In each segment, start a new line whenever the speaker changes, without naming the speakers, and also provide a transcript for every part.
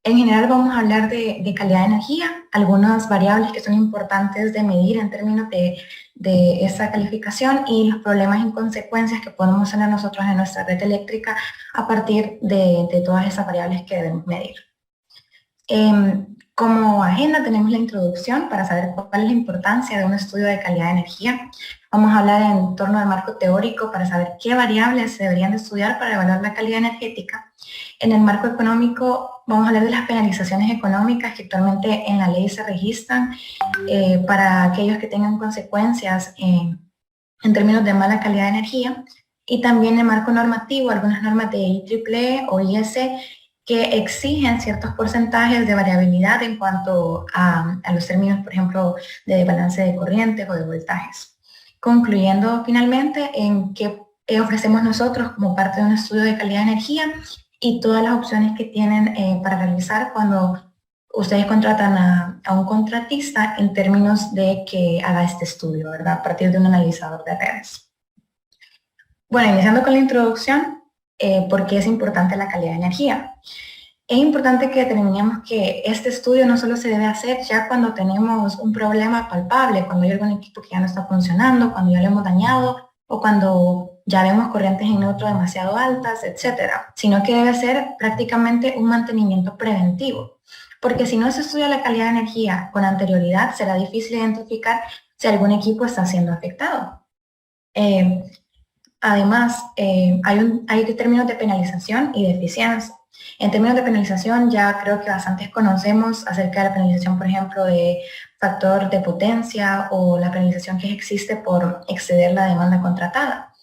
En general vamos a hablar de calidad de energía, algunas variables que son importantes de medir en términos de esa calificación y los problemas y consecuencias que podemos tener nosotros en nuestra red eléctrica a partir de todas esas variables que debemos medir. Como agenda tenemos la introducción para saber cuál es la importancia de un estudio de calidad de energía. Vamos a hablar en torno al marco teórico para saber qué variables se deberían de estudiar para evaluar la calidad energética. En el marco económico vamos a hablar de las penalizaciones económicas que actualmente en la ley se registran para aquellos que tengan consecuencias en términos de mala calidad de energía. Y también en el marco normativo, algunas normas de IEEE o IS que exigen ciertos porcentajes de variabilidad en cuanto a los términos, por ejemplo, de balance de corrientes o de voltajes. Concluyendo finalmente en qué ofrecemos nosotros como parte de un estudio de calidad de energía y todas las opciones que tienen para realizar cuando ustedes contratan a un contratista en términos de que haga este estudio, ¿verdad? A partir de un analizador de redes. Bueno, iniciando con la introducción, ¿por qué es importante la calidad de energía? Es importante que determinemos que este estudio no solo se debe hacer ya cuando tenemos un problema palpable, cuando hay algún equipo que ya no está funcionando, cuando ya lo hemos dañado o cuando ya vemos corrientes en neutro demasiado altas, etcétera, sino que debe ser prácticamente un mantenimiento preventivo. Porque si no se estudia la calidad de energía con anterioridad, será difícil identificar si algún equipo está siendo afectado. Además, hay términos de penalización y de eficiencia. En términos de penalización, ya creo que bastantes conocemos acerca de la penalización, por ejemplo, de factor de potencia o la penalización que existe por exceder la demanda contratada.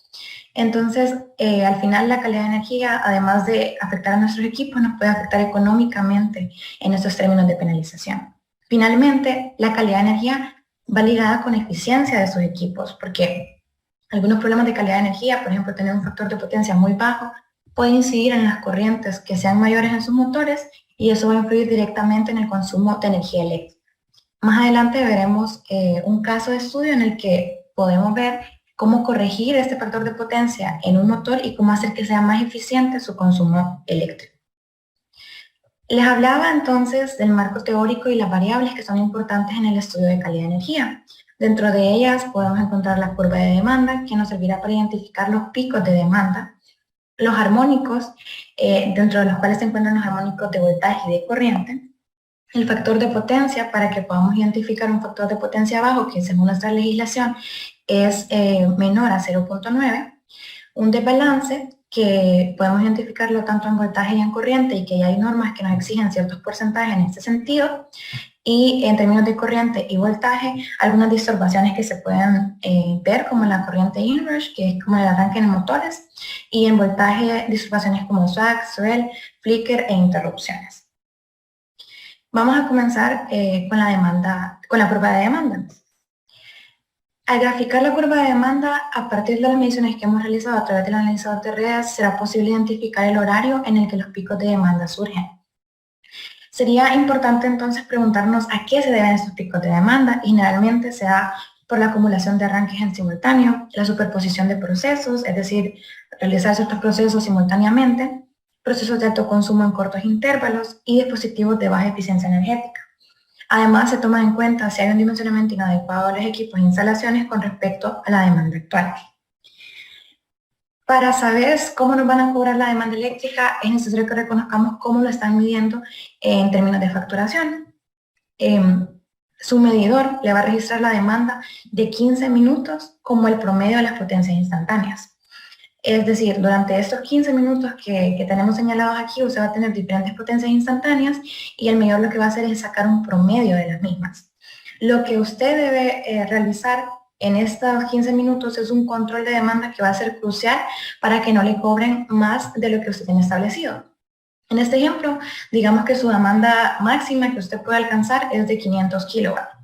Entonces, al final la calidad de energía, además de afectar a nuestros equipos, nos puede afectar económicamente en estos términos de penalización. Finalmente, la calidad de energía va ligada con eficiencia de sus equipos, porque algunos problemas de calidad de energía, por ejemplo, tener un factor de potencia muy bajo, puede incidir en las corrientes que sean mayores en sus motores y eso va a influir directamente en el consumo de energía eléctrica. Más adelante veremos un caso de estudio en el que podemos ver cómo corregir este factor de potencia en un motor y cómo hacer que sea más eficiente su consumo eléctrico. Les hablaba entonces del marco teórico y las variables que son importantes en el estudio de calidad de energía. Dentro de ellas podemos encontrar la curva de demanda, que nos servirá para identificar los picos de demanda, los armónicos, dentro de los cuales se encuentran los armónicos de voltaje y de corriente, el factor de potencia para que podamos identificar un factor de potencia bajo que según nuestra legislación es menor a 0.9, un desbalance que podemos identificarlo tanto en voltaje y en corriente y que ya hay normas que nos exigen ciertos porcentajes en este sentido, y en términos de corriente y voltaje, algunas distorsiones que se pueden ver como la corriente inrush, que es como el arranque en motores, y en voltaje distorsiones como swag, swell, flicker e interrupciones. Vamos a comenzar con la curva de demanda. Al graficar la curva de demanda, a partir de las mediciones que hemos realizado a través del analizador de redes, será posible identificar el horario en el que los picos de demanda surgen. Sería importante entonces preguntarnos a qué se deben estos picos de demanda y generalmente se da por la acumulación de arranques en simultáneo, la superposición de procesos, es decir, realizar ciertos procesos simultáneamente, procesos de alto consumo en cortos intervalos y dispositivos de baja eficiencia energética. Además, se toma en cuenta si hay un dimensionamiento inadecuado de los equipos e instalaciones con respecto a la demanda actual. Para saber cómo nos van a cobrar la demanda eléctrica, es necesario que reconozcamos cómo lo están midiendo en términos de facturación. Su medidor le va a registrar la demanda de 15 minutos como el promedio de las potencias instantáneas. Es decir, durante estos 15 minutos que tenemos señalados aquí, usted va a tener diferentes potencias instantáneas y el medidor lo que va a hacer es sacar un promedio de las mismas. Lo que usted debe realizar en estos 15 minutos es un control de demanda que va a ser crucial para que no le cobren más de lo que usted tiene establecido. En este ejemplo, digamos que su demanda máxima que usted puede alcanzar es de 500 kilowatts.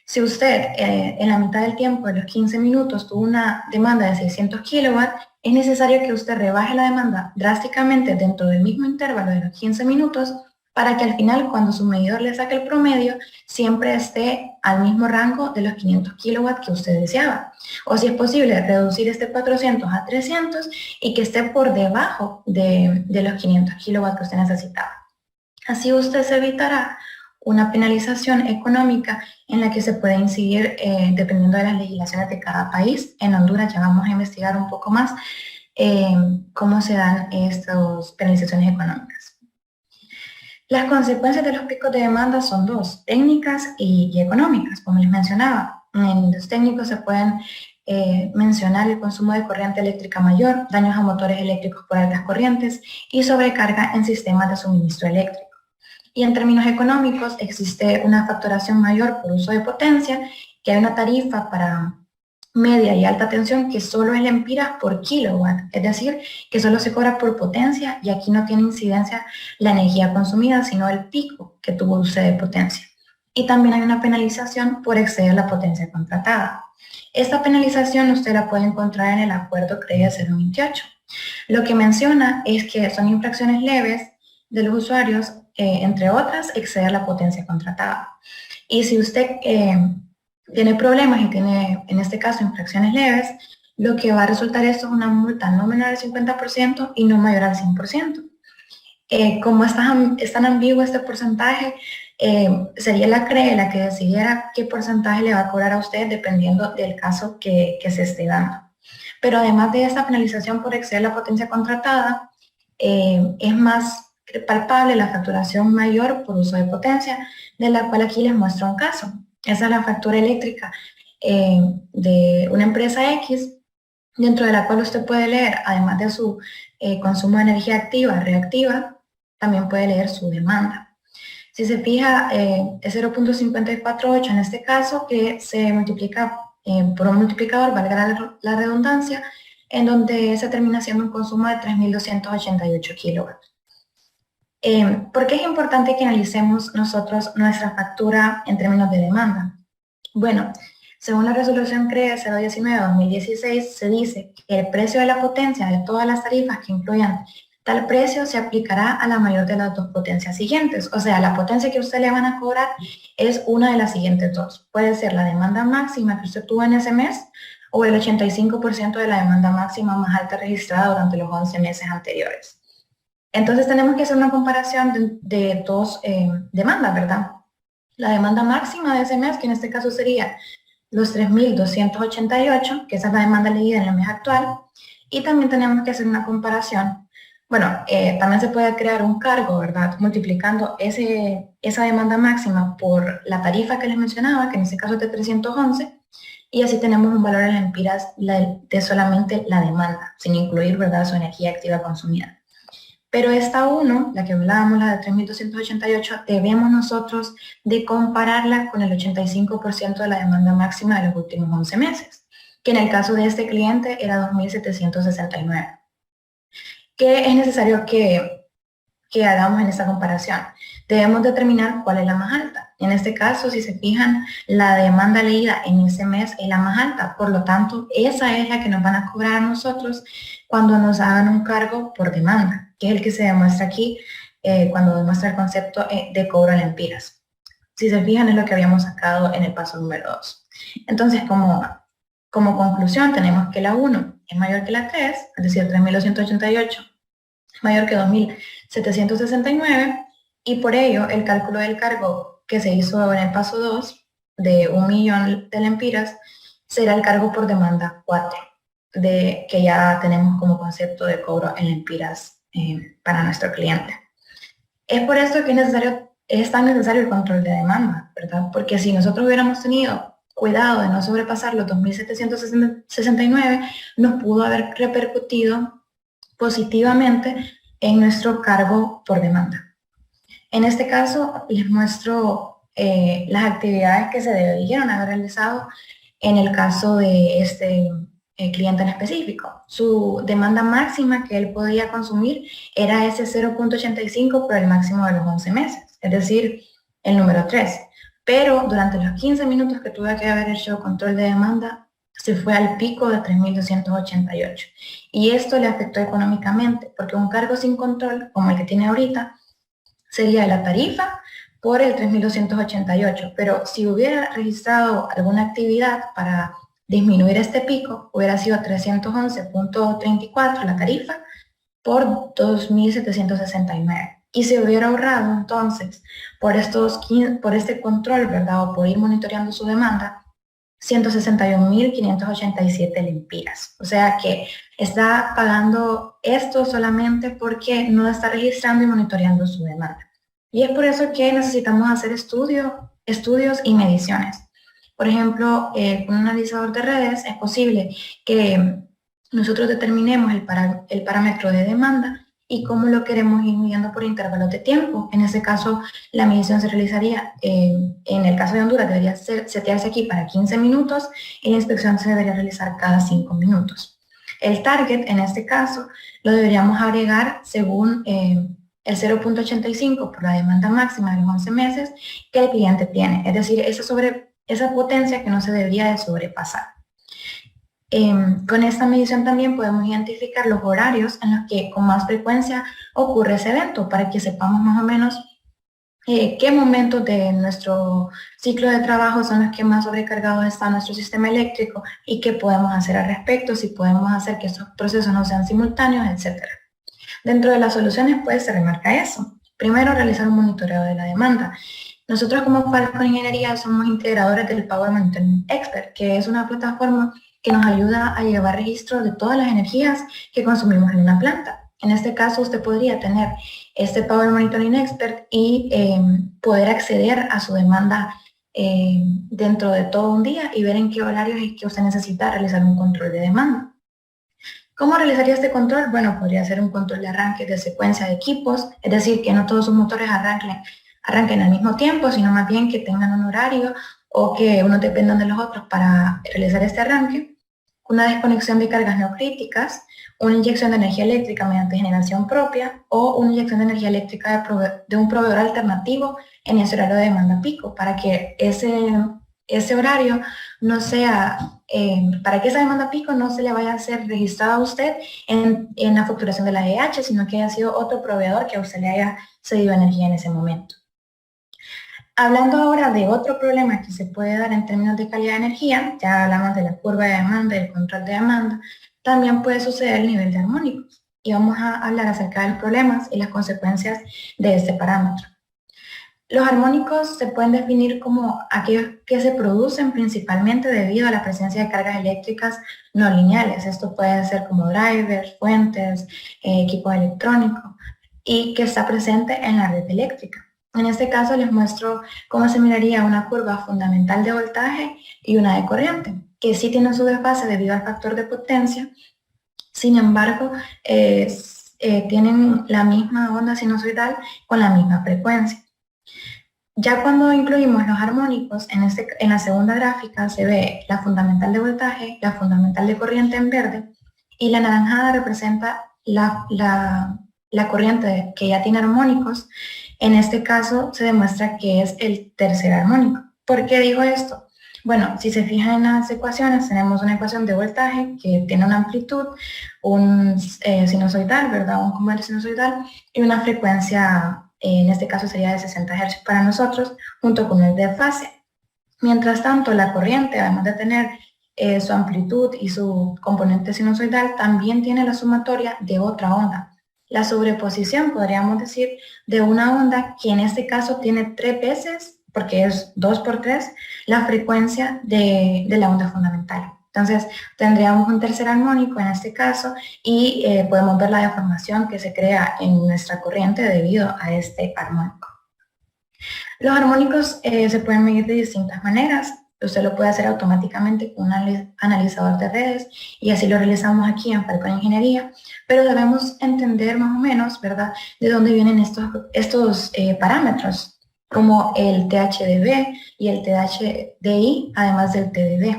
Si usted en la mitad del tiempo, de los 15 minutos, tuvo una demanda de 600 kilowatts, es necesario que usted rebaje la demanda drásticamente dentro del mismo intervalo de los 15 minutos para que al final, cuando su medidor le saque el promedio, siempre esté al mismo rango de los 500 kilowatts que usted deseaba. O si es posible, reducir este 400 a 300 y que esté por debajo de los 500 kilowatts que usted necesitaba. Así usted se evitará una penalización económica en la que se puede incidir dependiendo de las legislaciones de cada país. En Honduras ya vamos a investigar un poco más cómo se dan estas penalizaciones económicas. Las consecuencias de los picos de demanda son dos, técnicas y económicas, como les mencionaba. En los técnicos se pueden mencionar el consumo de corriente eléctrica mayor, daños a motores eléctricos por altas corrientes y sobrecarga en sistemas de suministro eléctrico. Y en términos económicos existe una facturación mayor por uso de potencia, que hay una tarifa para media y alta tensión que solo es lempiras por kilowatt, es decir, que solo se cobra por potencia y aquí no tiene incidencia la energía consumida, sino el pico que tuvo usted de potencia. Y también hay una penalización por exceder la potencia contratada. Esta penalización usted la puede encontrar en el acuerdo CREA 028. Lo que menciona es que son infracciones leves de los usuarios, entre otras, exceder la potencia contratada. Y si usted tiene problemas y tiene, en este caso, infracciones leves, lo que va a resultar esto es una multa no menor al 50% y no mayor al 100%. Como es tan ambiguo este porcentaje, sería la CRE la que decidiera qué porcentaje le va a cobrar a usted dependiendo del caso que se esté dando. Pero además de esta penalización por exceder la potencia contratada, es más palpable la facturación mayor por uso de potencia, de la cual aquí les muestro un caso. Esa es la factura eléctrica de una empresa X, dentro de la cual usted puede leer, además de su consumo de energía activa, reactiva, también puede leer su demanda. Si se fija, es 0.548 en este caso, que se multiplica por un multiplicador, valga la redundancia, en donde se termina siendo un consumo de 3.288 kilowatts. ¿Por qué es importante que analicemos nosotros nuestra factura en términos de demanda? Bueno, según la resolución CREA 019-2016, se dice que el precio de la potencia de todas las tarifas que incluyan tal precio se aplicará a la mayor de las dos potencias siguientes. O sea, la potencia que usted le van a cobrar es una de las siguientes dos. Puede ser la demanda máxima que usted tuvo en ese mes o el 85% de la demanda máxima más alta registrada durante los 11 meses anteriores. Entonces tenemos que hacer una comparación de dos demandas, ¿verdad? La demanda máxima de ese mes, que en este caso sería los 3.288, que esa es la demanda leída en el mes actual, y también tenemos que hacer una comparación. Bueno, también se puede crear un cargo, ¿verdad? Multiplicando esa demanda máxima por la tarifa que les mencionaba, que en este caso es de 311, y así tenemos un valor en lempiras de solamente la demanda, sin incluir, ¿verdad?, su energía activa consumida. Pero esta 1, la que hablábamos, la de 3.288, debemos nosotros de compararla con el 85% de la demanda máxima de los últimos 11 meses, que en el caso de este cliente era 2.769. ¿Qué es necesario que hagamos en esta comparación? Debemos determinar cuál es la más alta. En este caso, si se fijan, la demanda leída en ese mes es la más alta. Por lo tanto, esa es la que nos van a cobrar a nosotros cuando nos hagan un cargo por demanda, que es el que se demuestra aquí cuando demuestra el concepto de cobro en lempiras. Si se fijan, es lo que habíamos sacado en el paso número 2. Entonces, como conclusión, tenemos que la 1 es mayor que la 3, es decir, 3.288 mayor que 2.769, y por ello el cálculo del cargo que se hizo en el paso 2 de 1 millón de lempiras será el cargo por demanda 4, que ya tenemos como concepto de cobro en lempiras para nuestro cliente. Es por esto que es tan necesario el control de demanda, ¿verdad? Porque si nosotros hubiéramos tenido cuidado de no sobrepasar los 2.769, nos pudo haber repercutido positivamente en nuestro cargo por demanda. En este caso, les muestro las actividades que se debieron haber realizado en el caso de este cliente en específico. Su demanda máxima que él podía consumir era ese 0.85 por el máximo de los 11 meses, es decir, el número 3. Pero durante los 15 minutos que tuve que haber hecho control de demanda, se fue al pico de 3.288. Y esto le afectó económicamente, porque un cargo sin control, como el que tiene ahorita, sería la tarifa por el 3.288. Pero si hubiera registrado alguna actividad para disminuir este pico, hubiera sido 311.34 la tarifa por 2.769. y se hubiera ahorrado entonces por este control, ¿verdad? O por ir monitoreando su demanda, 161.587 lempiras. O sea que está pagando esto solamente porque no está registrando y monitoreando su demanda. Y es por eso que necesitamos hacer estudios y mediciones. Por ejemplo, con un analizador de redes es posible que nosotros determinemos el parámetro de demanda y cómo lo queremos ir midiendo por intervalos de tiempo. En ese caso, la medición se realizaría, en el caso de Honduras, debería setearse aquí para 15 minutos y la inspección se debería realizar cada 5 minutos. El target, en este caso, lo deberíamos agregar según el 0.85 por la demanda máxima de los 11 meses que el cliente tiene. Es decir, esa potencia que no se debería de sobrepasar. Con esta medición también podemos identificar los horarios en los que con más frecuencia ocurre ese evento para que sepamos más o menos qué momentos de nuestro ciclo de trabajo son los que más sobrecargados está nuestro sistema eléctrico y qué podemos hacer al respecto, si podemos hacer que estos procesos no sean simultáneos, etc. Dentro de las soluciones pues se remarca eso. Primero, realizar un monitoreo de la demanda. Nosotros como Falcon Ingeniería somos integradores del Power Monitoring Expert, que es una plataforma que nos ayuda a llevar registro de todas las energías que consumimos en una planta. En este caso, usted podría tener este Power Monitoring Expert y poder acceder a su demanda dentro de todo un día y ver en qué horarios es que usted necesita realizar un control de demanda. ¿Cómo realizaría este control? Bueno, podría ser un control de arranque de secuencia de equipos, es decir, que no todos sus motores arranquen al mismo tiempo, sino más bien que tengan un horario o que unos dependan de los otros para realizar este arranque. Una desconexión de cargas no críticas, una inyección de energía eléctrica mediante generación propia o una inyección de energía eléctrica de un proveedor alternativo en ese horario de demanda pico, para que ese horario no sea, para que esa demanda pico no se le vaya a ser registrada a usted en la facturación de la EH, sino que haya sido otro proveedor que a usted le haya cedido energía en ese momento. Hablando ahora de otro problema que se puede dar en términos de calidad de energía, ya hablamos de la curva de demanda y el control de demanda, también puede suceder el nivel de armónicos. Y vamos a hablar acerca de los problemas y las consecuencias de este parámetro. Los armónicos se pueden definir como aquellos que se producen principalmente debido a la presencia de cargas eléctricas no lineales. Esto puede ser como drivers, fuentes, equipos electrónicos, y que está presente en la red eléctrica. En este caso les muestro cómo se miraría una curva fundamental de voltaje y una de corriente, que sí tienen su desfase debido al factor de potencia. Sin embargo, tienen la misma onda sinusoidal con la misma frecuencia. Ya cuando incluimos los armónicos, en la segunda gráfica se ve la fundamental de voltaje, la fundamental de corriente en verde, y la naranjada representa la corriente que ya tiene armónicos. En este caso se demuestra que es el tercer armónico. ¿Por qué digo esto? Bueno, si se fijan en las ecuaciones, tenemos una ecuación de voltaje que tiene una amplitud, un sinusoidal, ¿verdad? Un componente sinusoidal y una frecuencia, en este caso sería de 60 Hz para nosotros, junto con el desfase. Mientras tanto, la corriente, además de tener su amplitud y su componente sinusoidal, también tiene la sumatoria de otra onda. La sobreposición, podríamos decir, de una onda que en este caso tiene 3 veces, porque es 2 por 3, la frecuencia de la onda fundamental. Entonces, tendríamos un tercer armónico en este caso y podemos ver la deformación que se crea en nuestra corriente debido a este armónico. Los armónicos se pueden medir de distintas maneras. Usted lo puede hacer automáticamente con un analizador de redes y así lo realizamos aquí en Falcon Ingeniería, pero debemos entender más o menos, ¿verdad?, de dónde vienen estos parámetros, como el THDB y el THDI, además del TDD,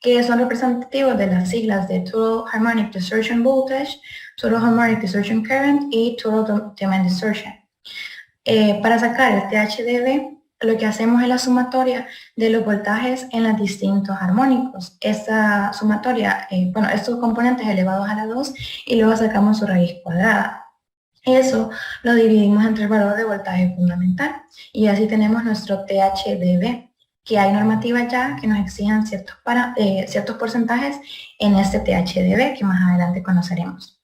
que son representativos de las siglas de Total Harmonic Distortion Voltage, Total Harmonic Distortion Current y Total Demand Distortion. Para sacar el THDB, lo que hacemos es la sumatoria de los voltajes en los distintos armónicos. Esta sumatoria, estos componentes elevados a la 2 y luego sacamos su raíz cuadrada. Eso lo dividimos entre el valor de voltaje fundamental y así tenemos nuestro THDB, que hay normativas ya que nos exigen ciertos porcentajes en este THDB que más adelante conoceremos.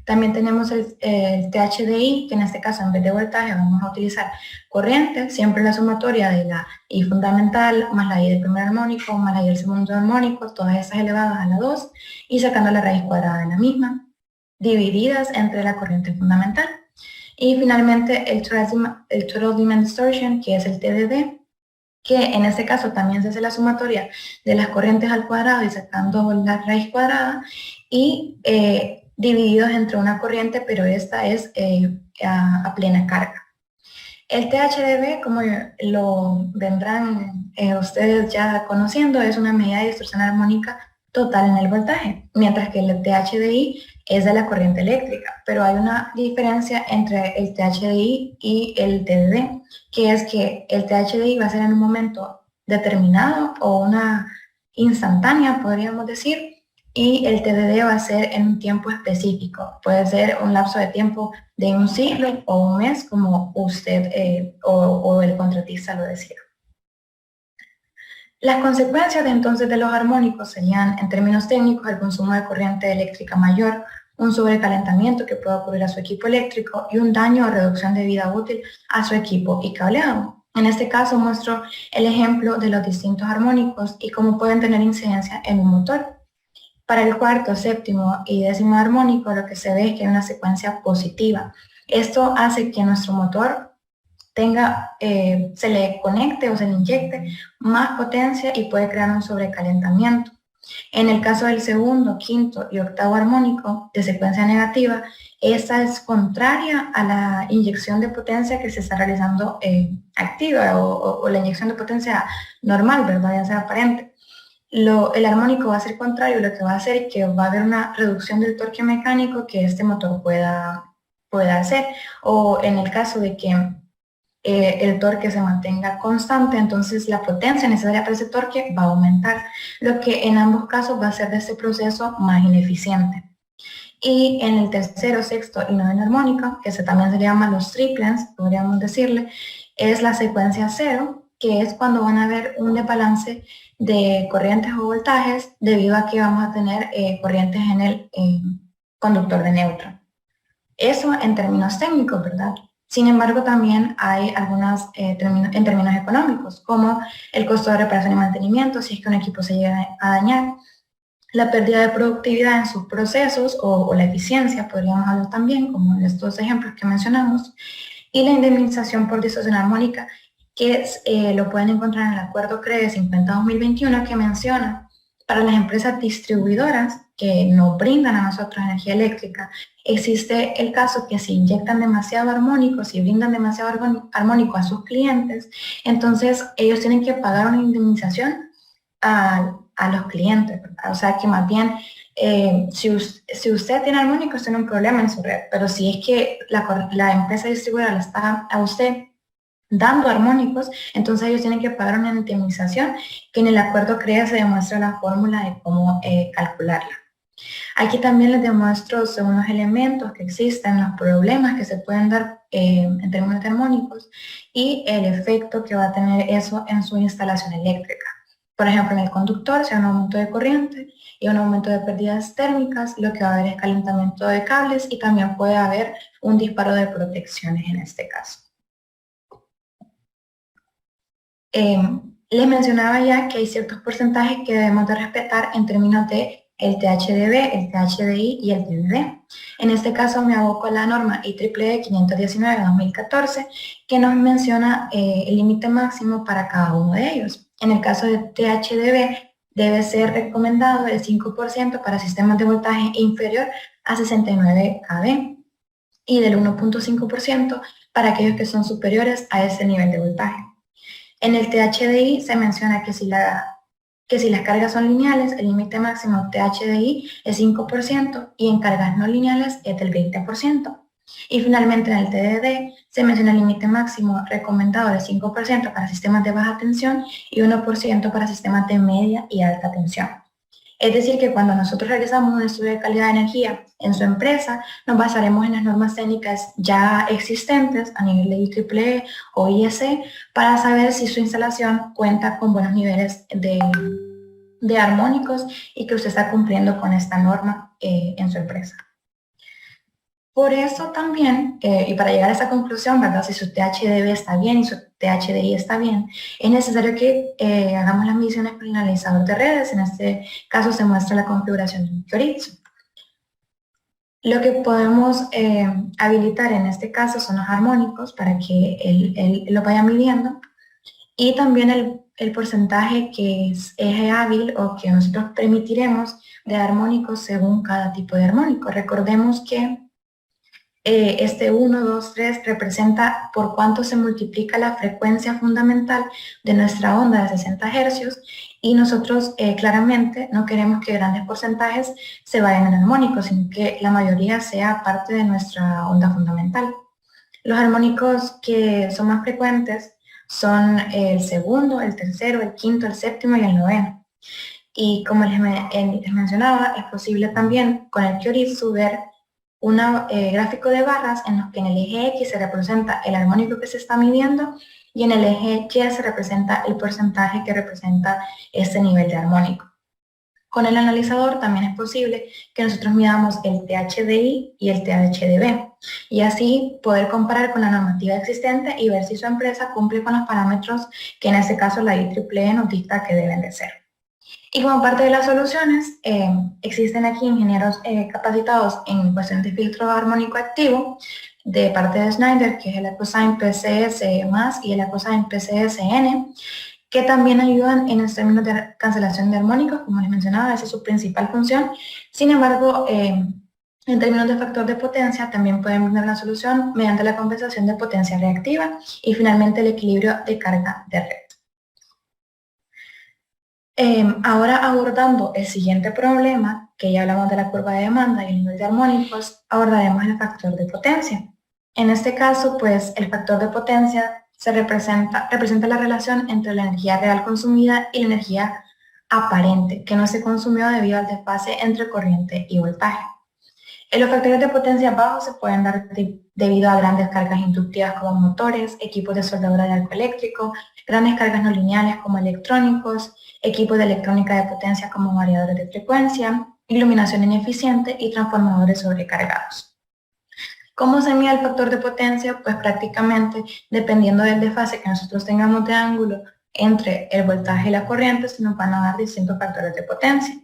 También tenemos el THDI, que en este caso en vez de voltaje vamos a utilizar corriente, siempre la sumatoria de la I fundamental más la I del primer armónico más la I del segundo armónico, todas esas elevadas a la 2 y sacando la raíz cuadrada de la misma, divididas entre la corriente fundamental. Y finalmente el Total Demand Distortion, que es el TDD, que en este caso también se hace la sumatoria de las corrientes al cuadrado y sacando la raíz cuadrada y divididos entre una corriente, pero esta es a plena carga. El THDB, como lo vendrán ustedes ya conociendo, es una medida de distorsión armónica total en el voltaje, mientras que el THDI es de la corriente eléctrica, pero hay una diferencia entre el THDI y el TDD, que es que el THDI va a ser en un momento determinado o una instantánea, podríamos decir, y el TDD va a ser en un tiempo específico. Puede ser un lapso de tiempo de un siglo o un mes, como usted o el contratista lo decía. Las consecuencias entonces de los armónicos serían, en términos técnicos, el consumo de corriente eléctrica mayor, un sobrecalentamiento que puede ocurrir a su equipo eléctrico y un daño o reducción de vida útil a su equipo y cableado. En este caso muestro el ejemplo de los distintos armónicos y cómo pueden tener incidencia en un motor. Para el cuarto, séptimo y décimo armónico, lo que se ve es que hay una secuencia positiva. Esto hace que nuestro motor se le conecte o se le inyecte más potencia y puede crear un sobrecalentamiento. En el caso del segundo, quinto y octavo armónico de secuencia negativa, esta es contraria a la inyección de potencia que se está realizando activa o la inyección de potencia normal, ¿verdad? Ya sea aparente. El armónico va a ser contrario, lo que va a hacer es que va a haber una reducción del torque mecánico que este motor pueda hacer, o en el caso de que el torque se mantenga constante, entonces la potencia necesaria para ese torque va a aumentar, lo que en ambos casos va a hacer de este proceso más ineficiente. Y en el tercero, sexto y noveno armónico, que también se llama los triplets, podríamos decirle, es la secuencia cero, que es cuando van a haber un desbalance de corrientes o voltajes debido a que vamos a tener corrientes en el conductor de neutro. Eso en términos técnicos, ¿verdad? Sin embargo, también hay algunas en términos económicos, como el costo de reparación y mantenimiento, si es que un equipo se llega a dañar, la pérdida de productividad en sus procesos o la eficiencia, podríamos hablar también, como en estos ejemplos que mencionamos, y la indemnización por distorsión armónica, que lo pueden encontrar en el acuerdo CREE 50-2021 que menciona para las empresas distribuidoras que nos brindan a nosotros energía eléctrica, existe el caso que si inyectan demasiado armónico, si brindan demasiado armónico a sus clientes, entonces ellos tienen que pagar una indemnización a los clientes, ¿verdad? O sea que más bien, si usted tiene armónicos, tiene un problema en su red, pero si es que la empresa distribuidora le está a usted dando armónicos, entonces ellos tienen que pagar una indemnización que en el acuerdo CREA se demuestra la fórmula de cómo calcularla. Aquí también les demuestro según los elementos que existen, los problemas que se pueden dar en términos de armónicos y el efecto que va a tener eso en su instalación eléctrica. Por ejemplo, en el conductor, si hay un aumento de corriente y un aumento de pérdidas térmicas, lo que va a haber es calentamiento de cables y también puede haber un disparo de protecciones en este caso. Les mencionaba ya que hay ciertos porcentajes que debemos de respetar en términos de el THDB, el THDI y el TDD. En este caso me aboco a la norma IEEE 519-2014 que nos menciona el límite máximo para cada uno de ellos. En el caso de THDB debe ser recomendado el 5% para sistemas de voltaje inferior a 69 kV y del 1.5% para aquellos que son superiores a ese nivel de voltaje. En el THDI se menciona que si las cargas son lineales, el límite máximo THDI es 5% y en cargas no lineales es del 20%. Y finalmente en el TDD se menciona el límite máximo recomendado de 5% para sistemas de baja tensión y 1% para sistemas de media y alta tensión. Es decir, que cuando nosotros realizamos un estudio de calidad de energía en su empresa, nos basaremos en las normas técnicas ya existentes a nivel de IEEE o IEC para saber si su instalación cuenta con buenos niveles de armónicos y que usted está cumpliendo con esta norma en su empresa. Por eso también, y para llegar a esa conclusión, ¿verdad? Si su THDB está bien y su THDI está bien, es necesario que hagamos las mediciones con el analizador de redes. En este caso se muestra la configuración de un chorizo. Lo que podemos habilitar en este caso son los armónicos para que él lo vaya midiendo, y también el porcentaje que es eje hábil o que nosotros permitiremos de armónicos según cada tipo de armónico. Recordemos que este 1, 2, 3 representa por cuánto se multiplica la frecuencia fundamental de nuestra onda de 60 hercios, y nosotros claramente no queremos que grandes porcentajes se vayan en armónicos, sino que la mayoría sea parte de nuestra onda fundamental. Los armónicos que son más frecuentes son el segundo, el tercero, el quinto, el séptimo y el noveno. Y como les mencionaba, es posible también con el Kyoritsu ver un gráfico de barras en los que en el eje X se representa el armónico que se está midiendo y en el eje Y se representa el porcentaje que representa este nivel de armónico. Con el analizador también es posible que nosotros midamos el THDI y el THDB, y así poder comparar con la normativa existente y ver si su empresa cumple con los parámetros que en este caso la IEEE nos dicta que deben de ser. Y como parte de las soluciones, existen aquí ingenieros capacitados en cuestión de filtro armónico activo de parte de Schneider, que es el EcoSign PCS+ y el EcoSign PCSN, que también ayudan en los términos de cancelación de armónicos. Como les mencionaba, esa es su principal función. Sin embargo, en términos de factor de potencia, también pueden brindar la solución mediante la compensación de potencia reactiva y finalmente el equilibrio de carga de red. Ahora abordando el siguiente problema, que ya hablamos de la curva de demanda y el nivel de armónicos, abordaremos el factor de potencia. En este caso, pues el factor de potencia representa la relación entre la energía real consumida y la energía aparente que no se consumió debido al desfase entre corriente y voltaje. Los factores de potencia bajos se pueden dar debido a grandes cargas inductivas como motores, equipos de soldadura de arco eléctrico, grandes cargas no lineales como electrónicos, equipos de electrónica de potencia como variadores de frecuencia, iluminación ineficiente y transformadores sobrecargados. ¿Cómo se mide el factor de potencia? Pues prácticamente dependiendo del desfase que nosotros tengamos de ángulo entre el voltaje y la corriente, se nos van a dar distintos factores de potencia.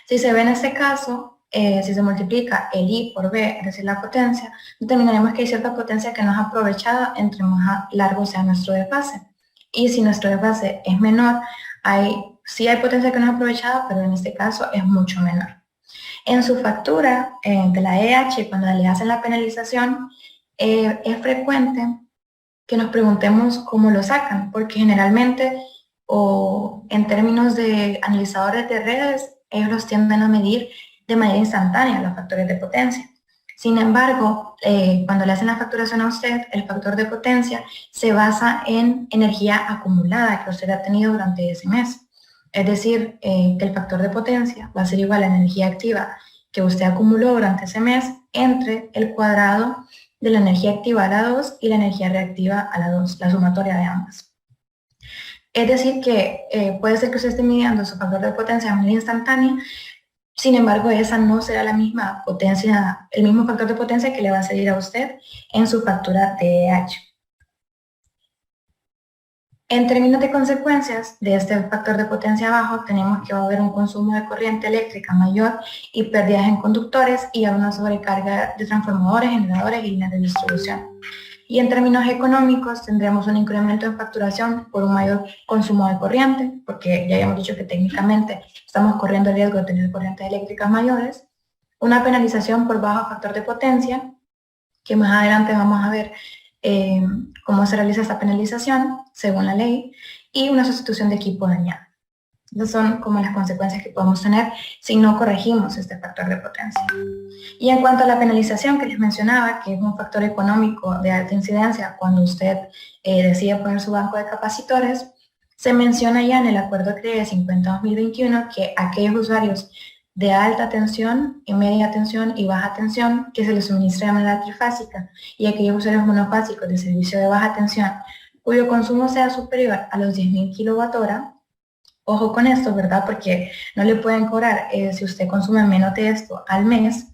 Si se ve en este caso, si se multiplica el I por B, es decir, la potencia, determinaremos que hay cierta potencia que no es aprovechada entre más largo sea nuestro desfase. Y si nuestro desfase es menor, sí hay potencia que no es aprovechada, pero en este caso es mucho menor. En su factura de la EH, cuando le hacen la penalización, es frecuente que nos preguntemos cómo lo sacan, porque generalmente, o en términos de analizadores de redes, ellos los tienden a medir de manera instantánea los factores de potencia. Sin embargo, cuando le hacen la facturación a usted, el factor de potencia se basa en energía acumulada que usted ha tenido durante ese mes. Es decir, que el factor de potencia va a ser igual a la energía activa que usted acumuló durante ese mes entre el cuadrado de la energía activa a la 2 y la energía reactiva a la 2, la sumatoria de ambas. Es decir, que puede ser que usted esté midiendo su factor de potencia de manera instantánea, sin embargo, esa no será la misma potencia, el mismo factor de potencia que le va a salir a usted en su factura de EH. En términos de consecuencias de este factor de potencia bajo, tenemos que va a haber un consumo de corriente eléctrica mayor y pérdidas en conductores y una sobrecarga de transformadores, generadores y líneas de distribución. Y en términos económicos tendremos un incremento en facturación por un mayor consumo de corriente, porque ya habíamos dicho que técnicamente estamos corriendo el riesgo de tener corrientes eléctricas mayores, una penalización por bajo factor de potencia, que más adelante vamos a ver cómo se realiza esta penalización según la ley, y una sustitución de equipo dañado. Esas son como las consecuencias que podemos tener si no corregimos este factor de potencia. Y en cuanto a la penalización que les mencionaba, que es un factor económico de alta incidencia cuando usted decide poner su banco de capacitores, se menciona ya en el Acuerdo CREE 50-2021 que aquellos usuarios de alta tensión, media tensión y baja tensión que se les suministra de manera trifásica y aquellos usuarios monofásicos de servicio de baja tensión cuyo consumo sea superior a los 10.000 kWh. Ojo con esto, ¿verdad? Porque no le pueden cobrar si usted consume menos de esto al mes.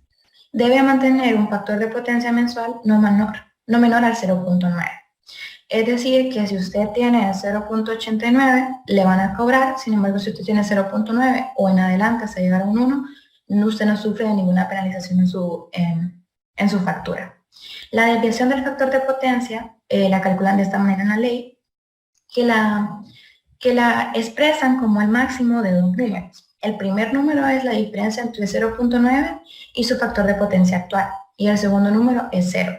debe mantener un factor de potencia mensual no menor al 0.9. Es decir, que si usted tiene 0.89, le van a cobrar. Sin embargo, si usted tiene 0.9 o en adelante hasta llegar a un 1, usted no sufre de ninguna penalización en su factura. La desviación del factor de potencia la calculan de esta manera en la ley, que la expresan como el máximo de dos números. El primer número es la diferencia entre 0.9 y su factor de potencia actual, y el segundo número es 0.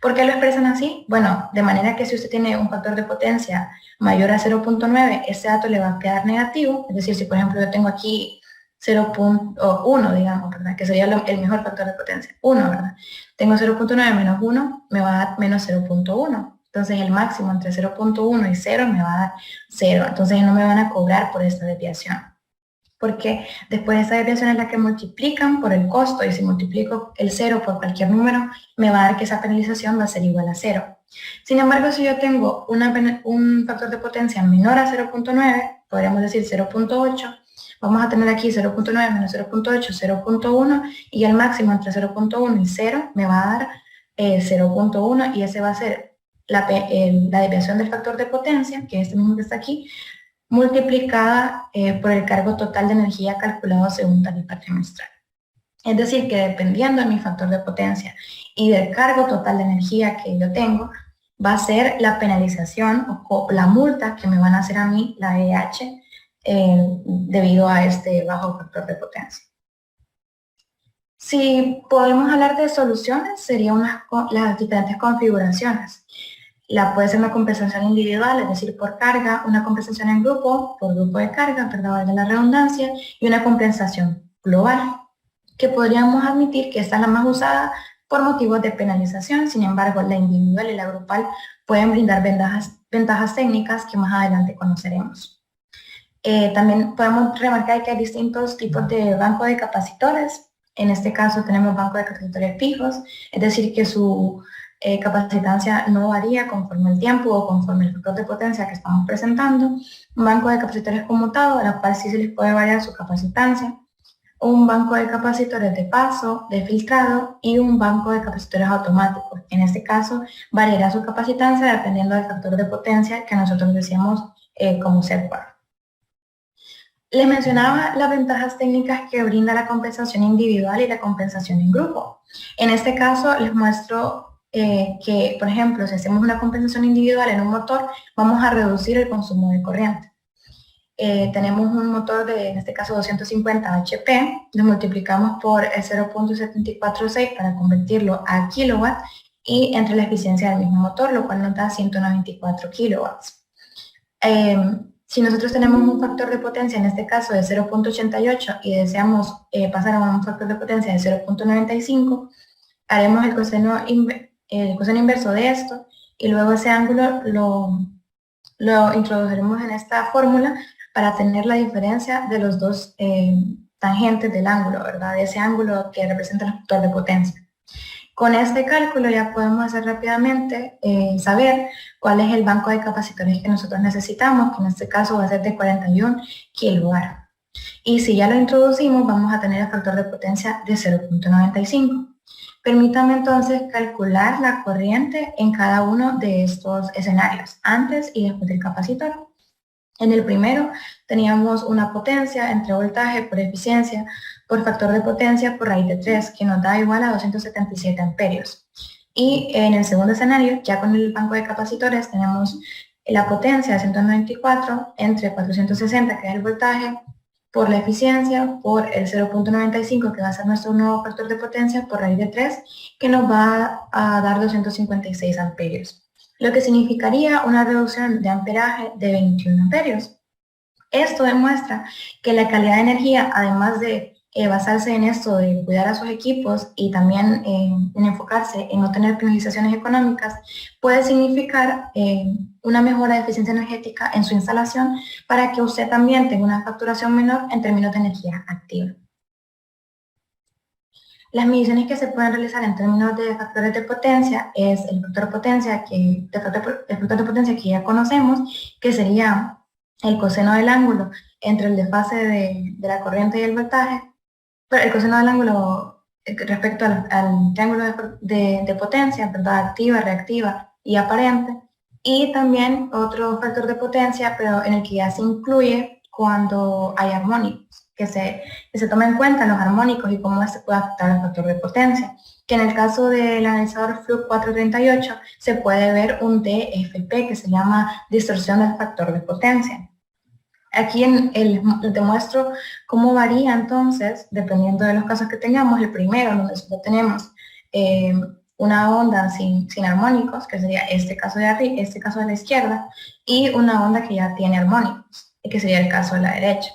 ¿Por qué lo expresan así? Bueno, de manera que si usted tiene un factor de potencia mayor a 0.9, ese dato le va a quedar negativo. Es decir, si por ejemplo yo tengo aquí 0.1, digamos, ¿verdad? Que sería el mejor factor de potencia, 1, ¿verdad? Tengo 0.9 menos 1, me va a dar menos 0.1. Entonces el máximo entre 0.1 y 0 me va a dar 0. Entonces no me van a cobrar por esta desviación, porque después de esa desviación es la que multiplican por el costo, y si multiplico el 0 por cualquier número, me va a dar que esa penalización va a ser igual a 0. Sin embargo, si yo tengo un factor de potencia menor a 0.9, podríamos decir 0.8, vamos a tener aquí 0.9 menos 0.8, 0.1, y el máximo entre 0.1 y 0 me va a dar 0.1, y ese va a ser la desviación del factor de potencia, que es este mismo que está aquí, multiplicada por el cargo total de energía calculado según tarifa trimestral. Es decir, que dependiendo de mi factor de potencia y del cargo total de energía que yo tengo, va a ser la penalización o la multa que me van a hacer a mí, la EH, debido a este bajo factor de potencia. Si podemos hablar de soluciones, serían las diferentes configuraciones. Puede ser una compensación individual, es decir, por carga, una compensación en grupo, por grupo de carga, perdón, de la redundancia, y una compensación global, que podríamos admitir que esta es la más usada por motivos de penalización. Sin embargo, la individual y la grupal pueden brindar ventajas técnicas que más adelante conoceremos. También podemos remarcar que hay distintos tipos de banco de capacitores. En este caso tenemos banco de capacitores fijos, es decir, que su capacitancia no varía conforme el tiempo o conforme el factor de potencia que estamos presentando. Un banco de capacitores conmutado, a la cual sí se les puede variar su capacitancia. Un banco de capacitores de paso, de filtrado, y un banco de capacitores automáticos. En este caso variará su capacitancia dependiendo del factor de potencia que nosotros decíamos como set point. Les mencionaba las ventajas técnicas que brinda la compensación individual y la compensación en grupo. En este caso les muestro que, por ejemplo, si hacemos una compensación individual en un motor, vamos a reducir el consumo de corriente. Tenemos un motor de, en este caso, 250 HP, lo multiplicamos por el 0.746 para convertirlo a kilowatt, y entre la eficiencia del mismo motor, lo cual nos da 194 kilowatts. Si nosotros tenemos un factor de potencia, en este caso de 0.88, y deseamos pasar a un factor de potencia de 0.95, haremos el coseno inverso de esto, y luego ese ángulo lo introduciremos en esta fórmula para tener la diferencia de los dos tangentes del ángulo, ¿verdad? De ese ángulo que representa el factor de potencia. Con este cálculo ya podemos hacer rápidamente saber cuál es el banco de capacitores que nosotros necesitamos, que en este caso va a ser de 41 kilowatt. Y si ya lo introducimos, vamos a tener el factor de potencia de 0.95. Permítame entonces calcular la corriente en cada uno de estos escenarios, antes y después del capacitor. En el primero teníamos una potencia entre voltaje por eficiencia por factor de potencia por raíz de 3, que nos da igual a 277 amperios. Y en el segundo escenario, ya con el banco de capacitores, tenemos la potencia de 194 entre 460, que es el voltaje, por la eficiencia, por el 0.95, que va a ser nuestro nuevo factor de potencia, por raíz de 3, que nos va a dar 256 amperios. Lo que significaría una reducción de amperaje de 21 amperios. Esto demuestra que la calidad de energía, además de basarse en esto de cuidar a sus equipos y también en enfocarse en no tener penalizaciones económicas, puede significar una mejora de eficiencia energética en su instalación para que usted también tenga una facturación menor en términos de energía activa. Las mediciones que se pueden realizar en términos de factores de potencia es el factor de potencia que ya conocemos, que sería el coseno del ángulo entre el desfase de la corriente y el voltaje, pero el coseno del ángulo respecto al triángulo de potencia, ¿verdad? Activa, reactiva y aparente. Y también otro factor de potencia, pero en el que ya se incluye cuando hay armónicos, que se toma en cuenta los armónicos y cómo se puede afectar el factor de potencia. Que en el caso del analizador Fluke 438 se puede ver un DFP que se llama distorsión del factor de potencia. Aquí te muestro cómo varía entonces, dependiendo de los casos que tengamos. El primero, donde solo tenemos una onda sin armónicos, que sería este caso de arriba, este caso de la izquierda, y una onda que ya tiene armónicos, que sería el caso de la derecha.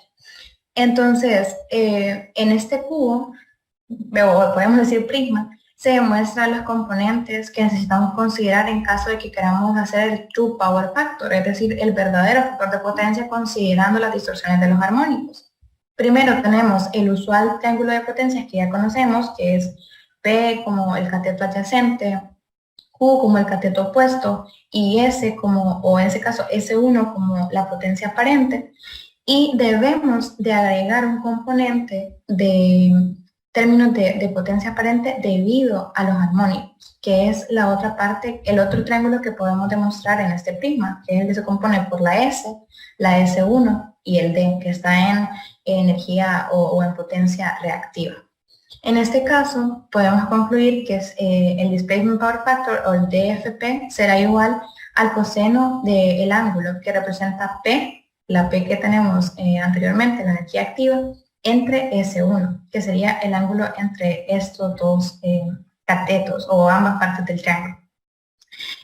Entonces, en este cubo, o podemos decir prisma, se demuestran los componentes que necesitamos considerar en caso de que queramos hacer el True Power Factor, es decir, el verdadero factor de potencia considerando las distorsiones de los armónicos. Primero tenemos el usual triángulo de potencias que ya conocemos, que es P como el cateto adyacente, Q como el cateto opuesto y S como, o en ese caso S1 como la potencia aparente. Y debemos de agregar un componente de términos de potencia aparente debido a los armónicos, que es la otra parte, el otro triángulo que podemos demostrar en este prisma, que es el que se compone por la S, la S1 y el D, que está en energía o en potencia reactiva. En este caso, podemos concluir que el Displacement Power Factor, o el DFP, será igual al coseno del ángulo, que representa P, la P que tenemos anteriormente, la energía activa, entre S1, que sería el ángulo entre estos dos catetos o ambas partes del triángulo.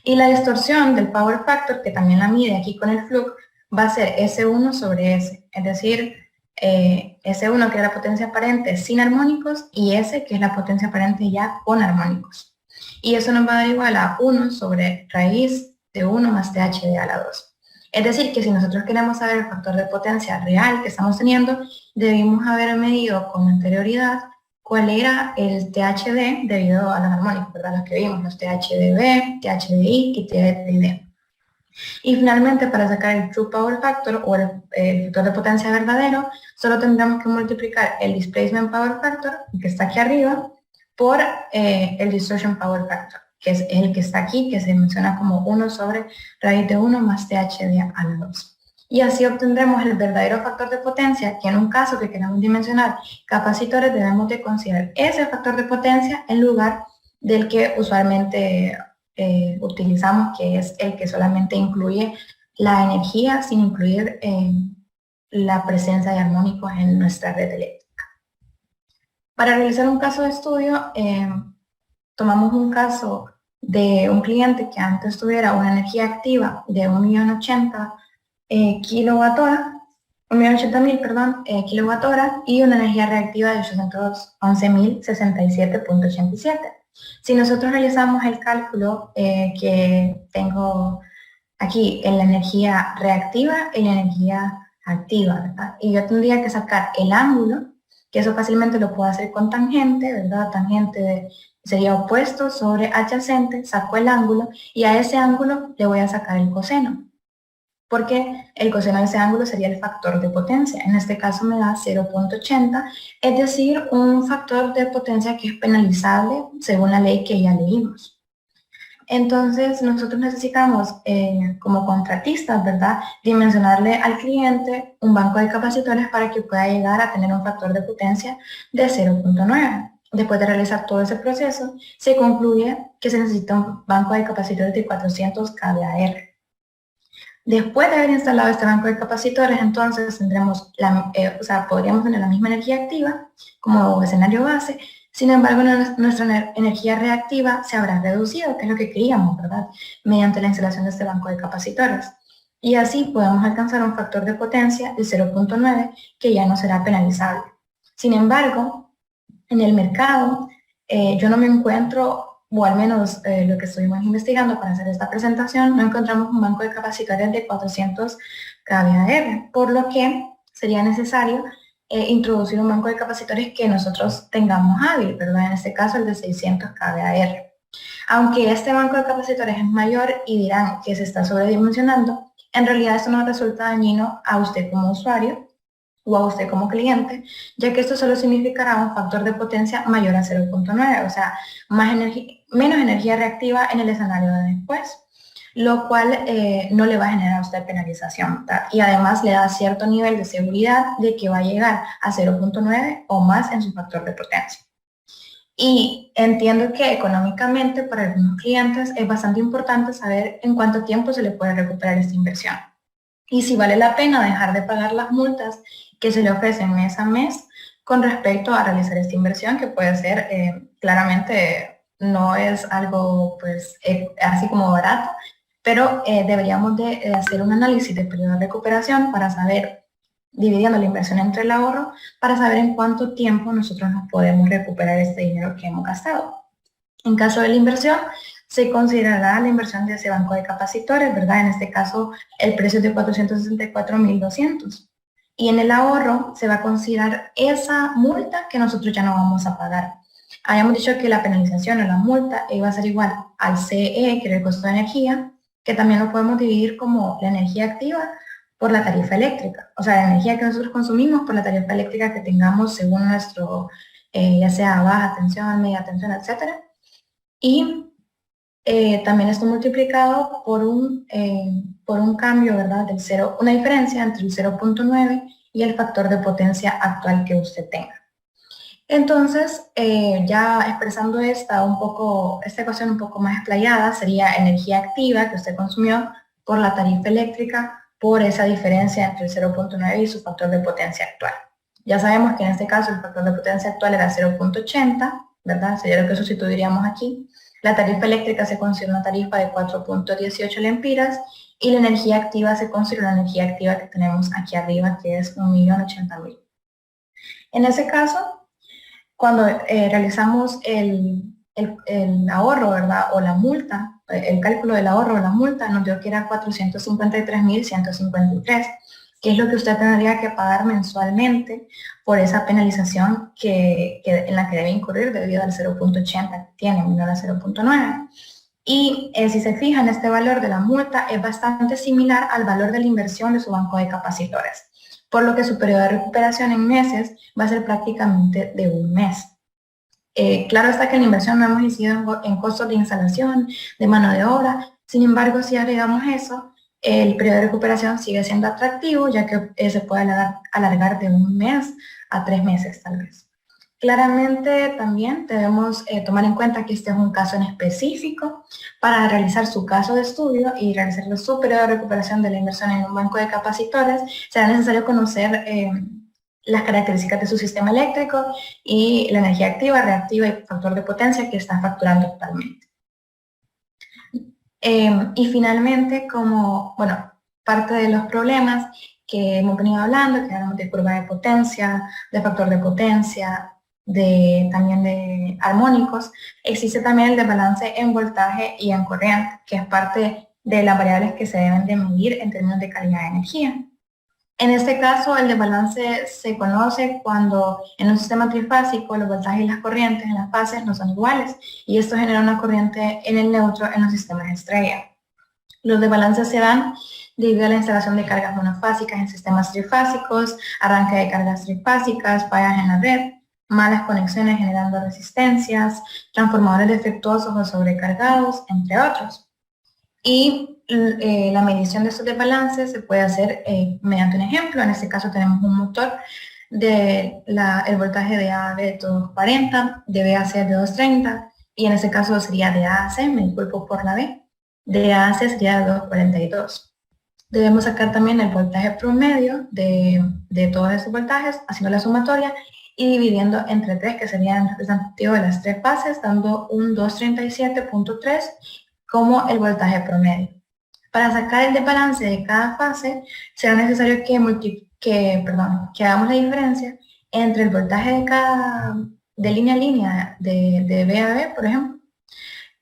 Y la distorsión del power factor, que también la mide aquí con el Fluke, va a ser S1 sobre S, es decir, S1 que es la potencia aparente sin armónicos y S que es la potencia aparente ya con armónicos. Y eso nos va a dar igual a 1 sobre raíz de 1 más TH de a la 2. Es decir, que si nosotros queremos saber el factor de potencia real que estamos teniendo, debimos haber medido con anterioridad cuál era el THD debido a los armónicos, ¿verdad? Los que vimos, los THDB, THDI y THDD. Y finalmente, para sacar el True Power Factor o el factor de potencia verdadero, solo tendremos que multiplicar el Displacement Power Factor, que está aquí arriba, por el Distortion Power Factor, que es el que está aquí, que se menciona como 1 sobre raíz de 1 más TH de a la 2. Y así obtendremos el verdadero factor de potencia, que en un caso que queramos dimensionar capacitores debemos de considerar ese factor de potencia en lugar del que usualmente utilizamos, que es el que solamente incluye la energía sin incluir la presencia de armónicos en nuestra red eléctrica. Para realizar un caso de estudio, tomamos un caso de un cliente que antes tuviera una energía activa de 1.080.000 kilowatt-hora, 1.080.000, perdón, kilowatt-hora y una energía reactiva de 811.067.87. Si nosotros realizamos el cálculo que tengo aquí en la energía reactiva y la energía activa, ¿verdad? Y yo tendría que sacar el ángulo, que eso fácilmente lo puedo hacer con tangente, ¿verdad? Tangente sería opuesto sobre adyacente, saco el ángulo y a ese ángulo le voy a sacar el coseno, porque el coseno de ese ángulo sería el factor de potencia. En este caso me da 0.80, es decir, un factor de potencia que es penalizable según la ley que ya leímos. Entonces, nosotros necesitamos, como contratistas, ¿verdad?, dimensionarle al cliente un banco de capacitores para que pueda llegar a tener un factor de potencia de 0.9. Después de realizar todo ese proceso, se concluye que se necesita un banco de capacitores de 400 kVAR. Después de haber instalado este banco de capacitores, entonces tendremos podríamos tener la misma energía activa como escenario base. Sin embargo, nuestra energía reactiva se habrá reducido, que es lo que queríamos, ¿verdad?, mediante la instalación de este banco de capacitores. Y así podemos alcanzar un factor de potencia de 0.9 que ya no será penalizable. Sin embargo, en el mercado yo no me encuentro, o al menos lo que estuvimos investigando para hacer esta presentación, no encontramos un banco de capacitores de 400 kVAR, por lo que sería necesario introducir un banco de capacitores que nosotros tengamos hábil, ¿verdad? En este caso el de 600 kVAR. Aunque este banco de capacitores es mayor y dirán que se está sobredimensionando, en realidad esto no resulta dañino a usted como usuario, o a usted como cliente, ya que esto solo significará un factor de potencia mayor a 0.9, o sea, menos energía reactiva en el escenario de después, lo cual no le va a generar a usted penalización, ¿verdad? Y además le da cierto nivel de seguridad de que va a llegar a 0.9 o más en su factor de potencia. Y entiendo que económicamente para algunos clientes es bastante importante saber en cuánto tiempo se le puede recuperar esta inversión y si vale la pena dejar de pagar las multas que se le ofrecen mes a mes con respecto a realizar esta inversión, que puede ser claramente no es algo pues así como barato, pero deberíamos de hacer un análisis de periodo de recuperación para saber, dividiendo la inversión entre el ahorro, para saber en cuánto tiempo nosotros nos podemos recuperar este dinero que hemos gastado. En caso de la inversión, se considerará la inversión de ese banco de capacitores, ¿verdad? En este caso, el precio es de 464.200. Y en el ahorro se va a considerar esa multa que nosotros ya no vamos a pagar. Habíamos dicho que la penalización o la multa iba a ser igual al CE, que era el costo de energía, que también lo podemos dividir como la energía activa por la tarifa eléctrica. O sea, la energía que nosotros consumimos por la tarifa eléctrica que tengamos según nuestro, ya sea baja tensión, media tensión, etcétera. Y también esto multiplicado por un cambio, ¿verdad? Del 0, una diferencia entre el 0.9 y el factor de potencia actual que usted tenga. Entonces, ya expresando esta ecuación un poco más explayada, sería energía activa que usted consumió por la tarifa eléctrica por esa diferencia entre el 0.9 y su factor de potencia actual. Ya sabemos que en este caso el factor de potencia actual era 0.80, ¿verdad? Sería lo que sustituiríamos aquí. La tarifa eléctrica se considera una tarifa de 4.18 lempiras y la energía activa se considera la energía activa que tenemos aquí arriba, que es 1.080.000. En ese caso, cuando realizamos el ahorro, ¿verdad? O la multa, el cálculo del ahorro o la multa nos dio que era 453.153, que es lo que usted tendría que pagar mensualmente por esa penalización en la que debe incurrir debido al 0.80 que tiene, menor a 0.9. Y si se fijan, este valor de la multa es bastante similar al valor de la inversión de su banco de capacitores, por lo que su periodo de recuperación en meses va a ser prácticamente de un mes. Claro está que en la inversión no hemos incidido en costos de instalación, de mano de obra, sin embargo, si agregamos eso, el periodo de recuperación sigue siendo atractivo, ya que se puede alargar de un mes a 3 meses tal vez. Claramente también debemos tomar en cuenta que este es un caso en específico. Para realizar su caso de estudio y realizar su periodo de recuperación de la inversión en un banco de capacitores, será necesario conocer las características de su sistema eléctrico y la energía activa, reactiva y factor de potencia que está facturando actualmente. Y finalmente, parte de los problemas que hemos venido hablando, que hablamos de curva de potencia, de factor de potencia, también de armónicos, existe también el desbalance en voltaje y en corriente, que es parte de las variables que se deben de medir en términos de calidad de energía. En este caso, el desbalance se conoce cuando en un sistema trifásico los voltajes y las corrientes en las fases no son iguales y esto genera una corriente en el neutro en los sistemas estrella. Los desbalances se dan debido a la instalación de cargas monofásicas en sistemas trifásicos, arranque de cargas trifásicas, fallas en la red, malas conexiones generando resistencias, transformadores defectuosos o sobrecargados, entre otros. Y la medición de estos desbalances se puede hacer mediante un ejemplo. En este caso tenemos un motor el voltaje de A de 240, de BAC de 230, y en este caso sería de AAC, me disculpo por la B, de AAC sería de 242. Debemos sacar también el voltaje promedio de todos esos voltajes, haciendo la sumatoria y dividiendo entre 3, que sería el representativo de las 3 fases, dando un 237.3 como el voltaje promedio. Para sacar el desbalance de cada fase, será necesario que hagamos la diferencia entre el voltaje de línea a línea de B a B, por ejemplo,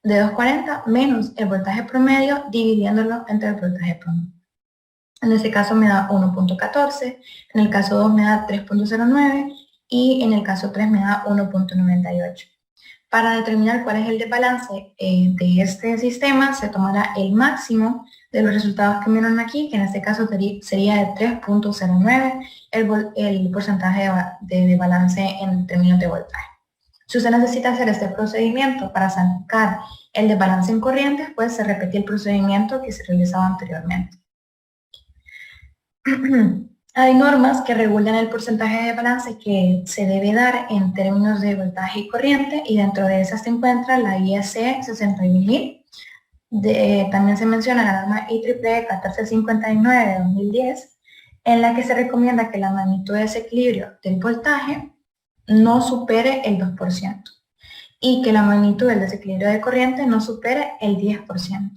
de 240, menos el voltaje promedio, dividiéndolo entre el voltaje promedio. En este caso me da 1.14, en el caso 2 me da 3.09 y en el caso 3 me da 1.98. Para determinar cuál es el desbalance de este sistema, se tomará el máximo de los resultados que miran aquí, que en este caso sería de 3.09 el porcentaje de balance en términos de voltaje. Si usted necesita hacer este procedimiento para sacar el de balance en corrientes, pues se repite el procedimiento que se realizaba anteriormente. Hay normas que regulan el porcentaje de balance que se debe dar en términos de voltaje y corriente, y dentro de esas se encuentra la IEC 61000. También se menciona la norma IEEE 1459 de 2010, en la que se recomienda que la magnitud de desequilibrio del voltaje no supere el 2% y que la magnitud del desequilibrio de corriente no supere el 10%.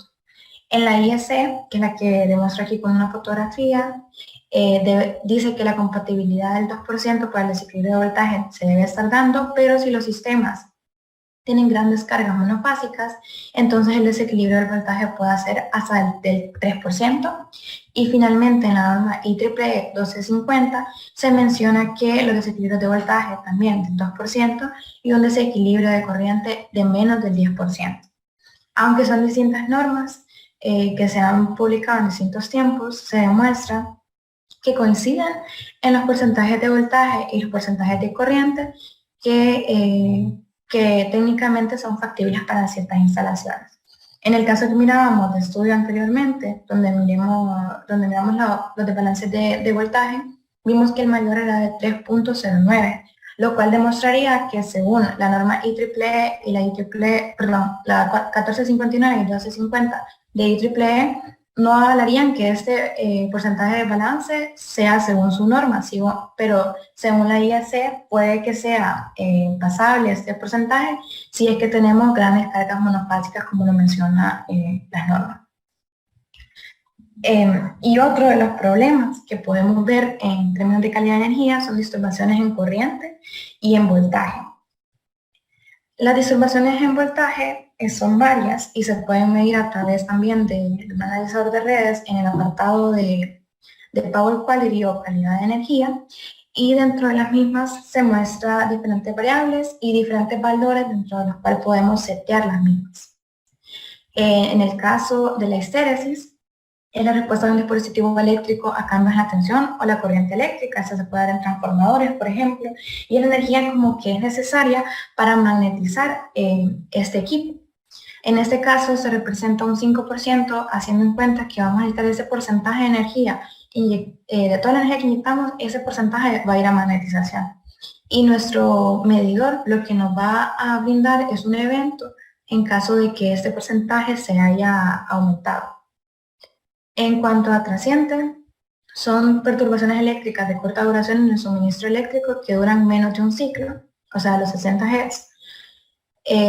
En la IEC, que es la que demuestro aquí con una fotografía, dice que la compatibilidad del 2% para el desequilibrio de voltaje se debe estar dando, pero si los sistemas tienen grandes cargas monofásicas, entonces el desequilibrio del voltaje puede ser hasta del 3%. Y finalmente en la norma IEEE 1250 se menciona que los desequilibrios de voltaje también del 2% y un desequilibrio de corriente de menos del 10%. Aunque son distintas normas que se han publicado en distintos tiempos, se demuestra que coinciden en los porcentajes de voltaje y los porcentajes de corriente que técnicamente son factibles para ciertas instalaciones. En el caso que mirábamos de estudio anteriormente, donde miramos los desbalances de voltaje, vimos que el mayor era de 3.09, lo cual demostraría que según la norma IEEE y la la 1459 y 1250 de IEEE, no hablarían que este porcentaje de balance sea según su norma, pero según la IEC puede que sea pasable este porcentaje si es que tenemos grandes cargas monofásicas como lo menciona las normas. Y otro de los problemas que podemos ver en términos de calidad de energía son disturbaciones en corriente y en voltaje. Las disturbaciones en voltaje son varias y se pueden medir a través también de un analizador de redes en el apartado de Power Quality o calidad de energía, y dentro de las mismas se muestra diferentes variables y diferentes valores dentro de los cuales podemos setear las mismas. En el caso de la histéresis, es la respuesta de un dispositivo eléctrico a cambios en la tensión o la corriente eléctrica. Esa se puede dar en transformadores, por ejemplo, y es la energía como que es necesaria para magnetizar este equipo. En este caso se representa un 5%, haciendo en cuenta que vamos a necesitar ese porcentaje de energía, de toda la energía que inyectamos, ese porcentaje va a ir a magnetización. Y nuestro medidor lo que nos va a brindar es un evento en caso de que este porcentaje se haya aumentado. En cuanto a trasciente, son perturbaciones eléctricas de corta duración en el suministro eléctrico que duran menos de un ciclo, o sea, los 60 Hz.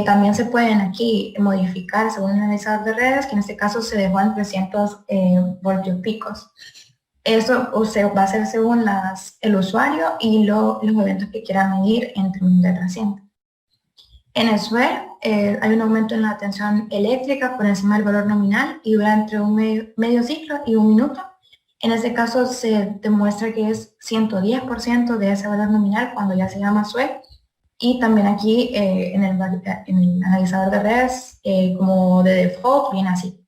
También se pueden aquí modificar según el analizador de redes, que en este caso se dejó en 300 voltios picos. Eso va a ser según el usuario y los eventos que quiera medir en términos de trasciente. En el SUER hay un aumento en la tensión eléctrica por encima del valor nominal y dura entre un medio ciclo y un minuto. En este caso se demuestra que es 110% de ese valor nominal cuando ya se llama SUER. Y también aquí en el analizador de redes, como de default, viene así.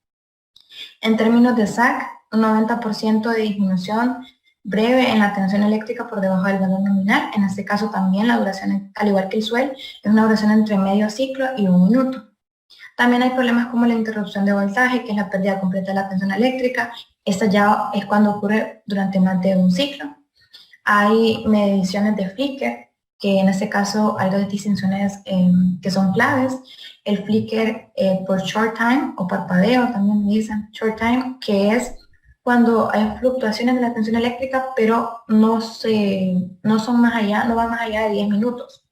En términos de SAC, un 90% de disminución breve en la tensión eléctrica por debajo del valor nominal. En este caso también la duración, al igual que el SUEL, es una duración entre medio ciclo y un minuto. También hay problemas como la interrupción de voltaje, que es la pérdida completa de la tensión eléctrica. Esta ya es cuando ocurre durante más de un ciclo. Hay mediciones de flicker, que en este caso hay dos distinciones que son claves. El flicker por short time o parpadeo, también me dicen short time, que es cuando hay fluctuaciones de la tensión eléctrica, pero no van más allá de 10 minutos.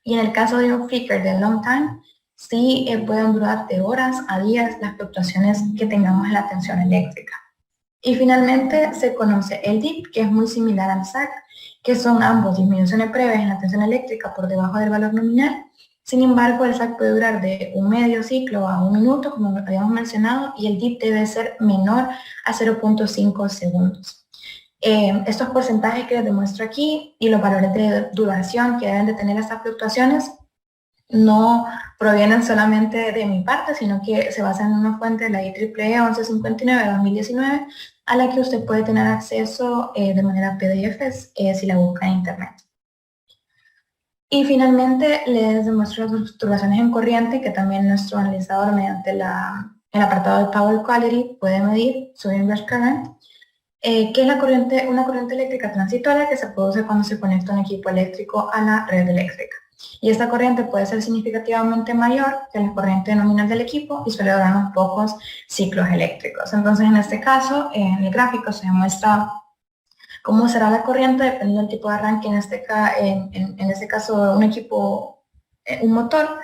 Y en el caso de un flicker de long time, sí pueden durar de horas a días las fluctuaciones que tengamos en la tensión eléctrica. Y finalmente se conoce el DIP, que es muy similar al SAC, que son ambos disminuciones breves en la tensión eléctrica por debajo del valor nominal. Sin embargo, el SAC puede durar de un medio ciclo a un minuto, como habíamos mencionado, y el DIP debe ser menor a 0.5 segundos. Estos porcentajes que les demuestro aquí y los valores de duración que deben de tener estas fluctuaciones no provienen solamente de mi parte, sino que se basan en una fuente de la IEEE 1159 de 2019, a la que usted puede tener acceso de manera PDF si la busca en internet. Y finalmente les demuestro las perturbaciones en corriente que también nuestro analizador mediante el apartado de Power Quality puede medir su inverse current, que es una corriente eléctrica transitoria que se produce cuando se conecta un equipo eléctrico a la red eléctrica. Y esta corriente puede ser significativamente mayor que la corriente nominal del equipo y suele durar unos pocos ciclos eléctricos. Entonces, en este caso, en el gráfico se muestra cómo será la corriente dependiendo del tipo de arranque, en este caso un equipo, un motor,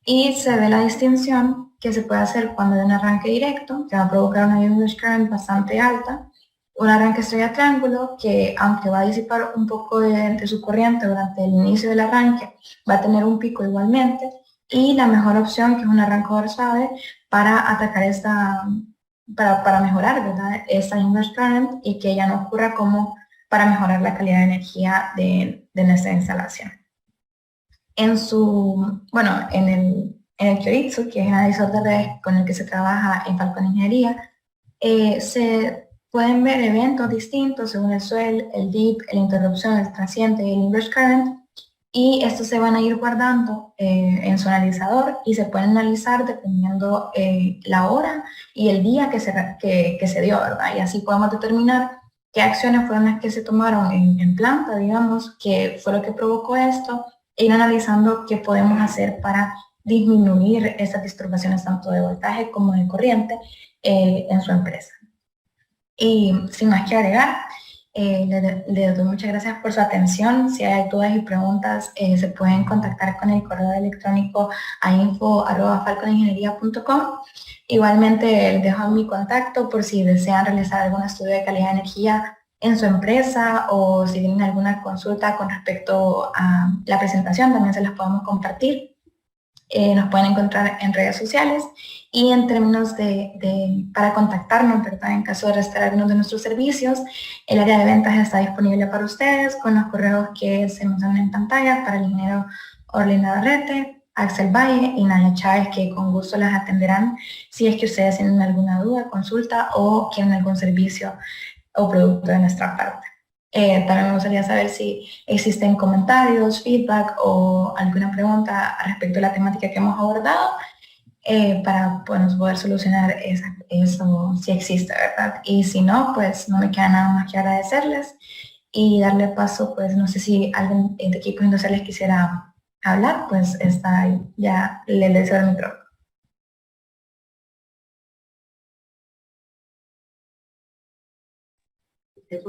y se ve la distinción que se puede hacer cuando hay un arranque directo, que va a provocar una inverse current bastante alta, un arranque estrella triángulo, que aunque va a disipar un poco de su corriente durante el inicio del arranque, va a tener un pico igualmente, y la mejor opción, que es un arrancador suave, para atacar para mejorar, ¿verdad?, esta inverse current y que ya no ocurra como para mejorar la calidad de energía de nuestra instalación. En el Kyoritsu, que es el analizador de redes con el que se trabaja en Falcon Ingeniería, se pueden ver eventos distintos según el swell, el dip, la interrupción, el transiente y el inverse current, y estos se van a ir guardando en su analizador y se pueden analizar dependiendo la hora y el día que se dio, ¿verdad? Y así podemos determinar qué acciones fueron las que se tomaron en planta, digamos, qué fue lo que provocó esto, e ir analizando qué podemos hacer para disminuir esas disturbaciones tanto de voltaje como de corriente en su empresa. Y sin más que agregar, les doy muchas gracias por su atención. Si hay dudas y preguntas, se pueden contactar con el correo electrónico a info@falconingeniería.com. Igualmente les dejo mi contacto por si desean realizar algún estudio de calidad de energía en su empresa o si tienen alguna consulta con respecto a la presentación, también se las podemos compartir. Nos pueden encontrar en redes sociales y en términos para contactarnos, ¿verdad?, en caso de restar algunos de nuestros servicios, el área de ventas está disponible para ustedes con los correos que se muestran en pantalla para el ingeniero Orlin Navarrete, Axel Valle y Nadia Chávez, que con gusto las atenderán si es que ustedes tienen alguna duda, consulta o quieren algún servicio o producto de nuestra parte. También me gustaría saber si existen comentarios, feedback o alguna pregunta respecto a la temática que hemos abordado para poder solucionar eso si existe, ¿verdad? Y si no, pues no me queda nada más que agradecerles y darle paso, pues no sé si alguien de equipos industriales quisiera hablar, pues está ahí, ya le deseo el micrófono.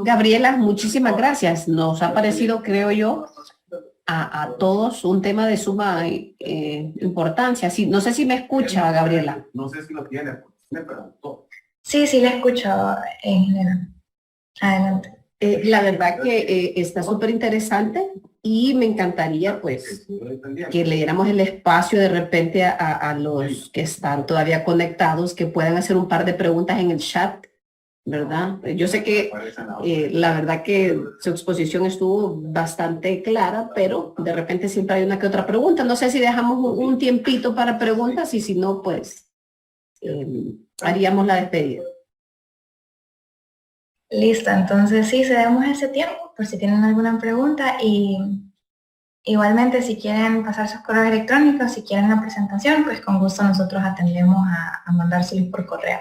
Gabriela, muchísimas gracias. Nos ha parecido, creo yo, a todos un tema de suma importancia. Sí, no sé si me escucha, Gabriela.
No sé si lo tiene, me preguntó.
Sí, le escucho, ingeniero. Adelante.
La verdad que está súper interesante y me encantaría, pues, que le diéramos el espacio de repente a los que están todavía conectados, que puedan hacer un par de preguntas en el chat, ¿verdad? Yo sé que la verdad que su exposición estuvo bastante clara, pero de repente siempre hay una que otra pregunta. No sé si dejamos un tiempito para preguntas y si no, pues haríamos la despedida.
Listo, entonces sí, cedemos ese tiempo por si tienen alguna pregunta y igualmente si quieren pasar sus correos electrónicos, si quieren la presentación, pues con gusto nosotros atendemos a mandárselos por correo.